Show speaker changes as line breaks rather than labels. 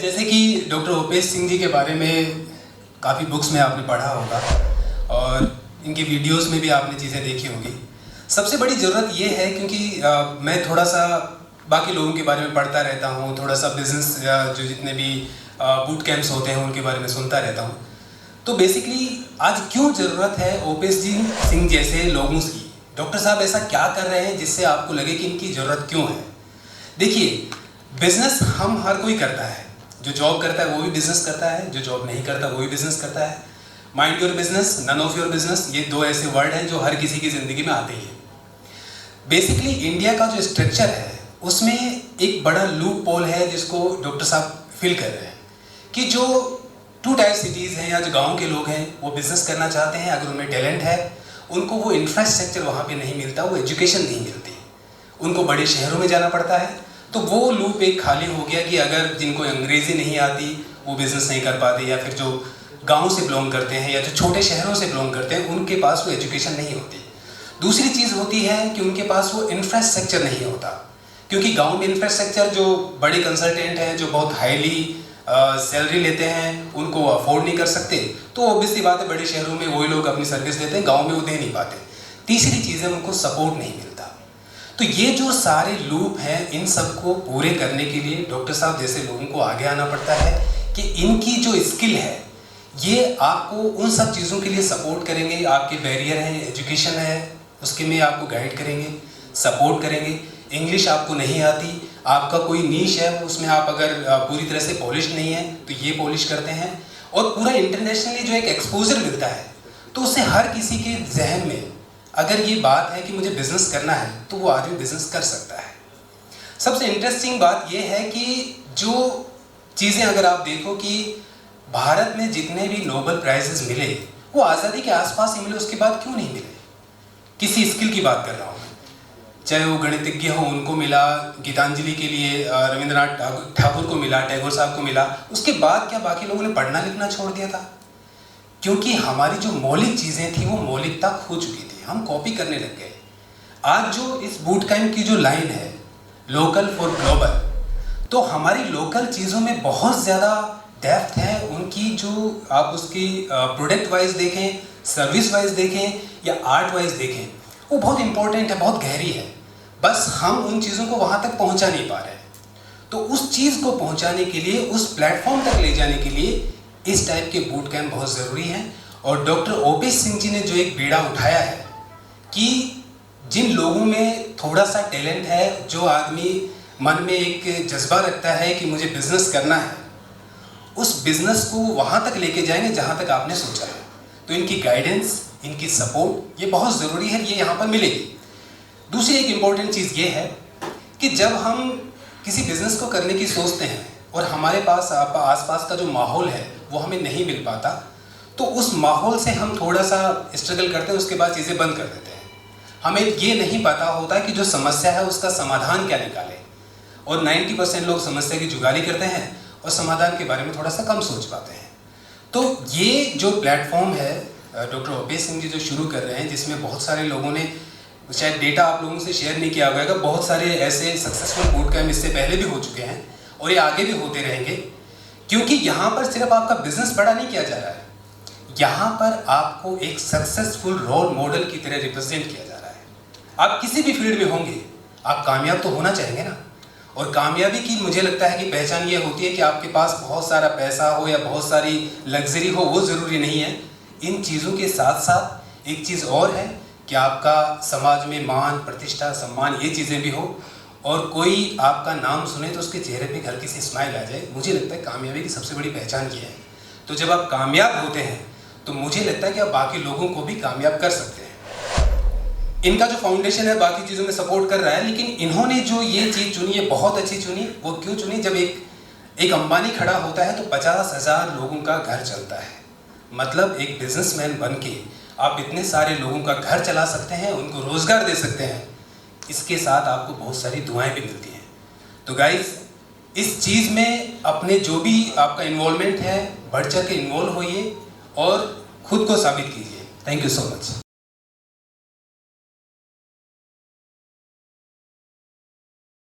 जैसे कि डॉक्टर ओपेश सिंह जी के बारे में काफ़ी बुक्स में आपने पढ़ा होगा और इनके वीडियोस में भी आपने चीज़ें देखी होंगी। सबसे बड़ी ज़रूरत ये है क्योंकि मैं थोड़ा सा बाकी लोगों के बारे में पढ़ता रहता हूँ, थोड़ा सा बिजनेस जो जितने भी बूट कैंप्स होते हैं उनके बारे में सुनता रहता हूँ। तो बेसिकली आज क्यों ज़रूरत है ओपेश जी सिंह जैसे लोगों की? डॉक्टर साहब ऐसा क्या कर रहे हैं जिससे आपको लगे कि इनकी ज़रूरत क्यों है? देखिए, बिजनेस हम हर कोई करता है। जो जॉब करता है वो भी बिजनेस करता है, जो जॉब नहीं करता वो भी बिजनेस करता है। Mind your business, none of your business, ये दो ऐसे वर्ड हैं जो हर किसी की ज़िंदगी में आते ही हैं। बेसिकली इंडिया का जो स्ट्रक्चर है उसमें एक बड़ा लूप पोल है जिसको डॉक्टर साहब फिल कर रहे हैं कि जो 2 टायर सिटीज़ हैं या जो गाँव के लोग हैं वो बिजनेस करना चाहते हैं, अगर उनमें टैलेंट है, उनको वो इंफ्रास्ट्रक्चर वहाँ पे नहीं मिलता, वो एजुकेशन नहीं मिलती, उनको बड़े शहरों में जाना पड़ता है। तो वो लूप एक खाली हो गया कि अगर जिनको अंग्रेज़ी नहीं आती वो बिज़नेस नहीं कर पाते, या फिर जो गांव से बिलोंग करते हैं या जो छोटे शहरों से बिलोंग करते हैं उनके पास वो एजुकेशन नहीं होती। दूसरी चीज़ होती है कि उनके पास वो इंफ्रास्ट्रक्चर नहीं होता, क्योंकि गांव में इंफ्रास्ट्रक्चर जो बड़े कंसल्टेंट हैं जो बहुत हाईली सैलरी लेते हैं उनको अफोर्ड नहीं कर सकते, तो ऑब्वियसली बात है बड़े शहरों में वही लोग अपनी सर्विस देते हैं, गाँव में वो दे नहीं पाते। तीसरी चीज़ है उनको सपोर्ट नहीं मिलता। तो ये जो सारे लूप हैं इन सबको पूरे करने के लिए डॉक्टर साहब जैसे लोगों को आगे आना पड़ता है कि इनकी जो स्किल है ये आपको उन सब चीज़ों के लिए सपोर्ट करेंगे। आपके बैरियर हैं, एजुकेशन है, उसके में आपको गाइड करेंगे, सपोर्ट करेंगे। इंग्लिश आपको नहीं आती, आपका कोई नीश है उसमें आप अगर पूरी तरह से पॉलिश नहीं है तो ये पॉलिश करते हैं, और पूरा इंटरनेशनली जो एक एक्सपोजर मिलता है तो उससे हर किसी के जहन में अगर ये बात है कि मुझे बिजनेस करना है तो वो आदमी बिजनेस कर सकता है। सबसे इंटरेस्टिंग बात ये है कि जो चीज़ें अगर आप देखो कि भारत में जितने भी नोबेल प्राइजेस मिले वो आज़ादी के आसपास ही मिले, उसके बाद क्यों नहीं मिले? किसी स्किल की बात कर रहा हूँ, चाहे वो गणितज्ञ हो उनको मिला, गीतांजलि के लिए रविंद्रनाथ ठाकुर को मिला, टैगोर साहब को मिला, उसके बाद क्या बाकी लोगों ने पढ़ना लिखना छोड़ दिया था? क्योंकि हमारी जो मौलिक चीज़ें थी वो मौलिकता खो चुकी थी, हम कॉपी करने लग गए। आज जो इस बूट कैंप की जो लाइन है लोकल फॉर ग्लोबल, तो हमारी लोकल चीज़ों में बहुत ज़्यादा डेप्थ है उनकी, जो आप उसकी प्रोडक्ट वाइज देखें, सर्विस वाइज देखें या आर्ट वाइज देखें, वो बहुत इंपॉर्टेंट है, बहुत गहरी है। बस हम उन चीज़ों को वहाँ तक पहुँचा नहीं पा रहे। तो उस चीज़ को पहुँचाने के लिए, उस प्लेटफॉर्म तक ले जाने के लिए इस टाइप के बूट कैंप बहुत ज़रूरी हैं। और डॉक्टर ओपेश सिंह जी ने जो एक बीड़ा उठाया है कि जिन लोगों में थोड़ा सा टैलेंट है, जो आदमी मन में एक जज्बा रखता है कि मुझे बिजनेस करना है, उस बिजनेस को वहाँ तक लेके जाएंगे जहाँ तक आपने सोचा है। तो इनकी गाइडेंस, इनकी सपोर्ट ये बहुत ज़रूरी है, ये यहाँ पर मिलेगी। दूसरी एक इम्पॉर्टेंट चीज़ ये है कि जब हम किसी बिज़नेस को करने की सोचते हैं और हमारे पास आसपास का जो माहौल है वो हमें नहीं मिल पाता, तो उस माहौल से हम थोड़ा सा स्ट्रगल करते हैं, उसके बाद चीज़ें बंद कर देते हैं। हमें ये नहीं पता होता कि जो समस्या है उसका समाधान क्या निकालें, और 90% लोग समस्या की जुगाली करते हैं और समाधान के बारे में थोड़ा सा कम सोच पाते हैं। तो ये जो प्लेटफॉर्म है डॉक्टर ओपेश सिंह जी जो शुरू कर रहे हैं, जिसमें बहुत सारे लोगों ने, शायद डेटा आप लोगों से शेयर नहीं किया होगा, बहुत सारे ऐसे सक्सेसफुल बूट कैंप इससे पहले भी हो चुके हैं और ये आगे भी होते रहेंगे, क्योंकि यहाँ पर सिर्फ आपका बिजनेस बड़ा नहीं किया जा रहा है, यहाँ पर आपको एक सक्सेसफुल रोल मॉडल की तरह रिप्रेजेंट किया जा रहा है। आप किसी भी फील्ड में होंगे, आप कामयाब तो होना चाहेंगे ना, और कामयाबी की मुझे लगता है कि पहचान ये होती है कि आपके पास बहुत सारा पैसा हो या बहुत सारी लग्जरी हो, वो ज़रूरी नहीं है। इन चीज़ों के साथ साथ एक चीज़ और है कि आपका समाज में मान, प्रतिष्ठा, सम्मान, ये चीज़ें भी हो, और कोई आपका नाम सुने तो उसके चेहरे पे हल्की सी स्माइल आ जाए। मुझे लगता है कामयाबी की सबसे बड़ी पहचान ये है। तो जब आप कामयाब होते हैं तो मुझे लगता है कि आप बाकी लोगों को भी कामयाब कर सकते हैं। इनका जो फाउंडेशन है बाकी चीज़ों में सपोर्ट कर रहा है, लेकिन इन्होंने जो ये चीज़ चुनी है बहुत अच्छी चुनी। वो क्यों चुनी? जब एक अंबानी खड़ा होता है तो 50,000 लोगों का घर चलता है। मतलब एक बिजनेसमैन बन के आप इतने सारे लोगों का घर चला सकते हैं, उनको रोज़गार दे सकते हैं, इसके साथ आपको बहुत सारी दुआएं भी मिलती हैं। तो गाइस, इस चीज़ में अपने जो भी आपका इन्वॉल्वमेंट है बढ़ चढ़ के इन्वॉल्व होइए और ख़ुद को साबित कीजिए। Thank you so much.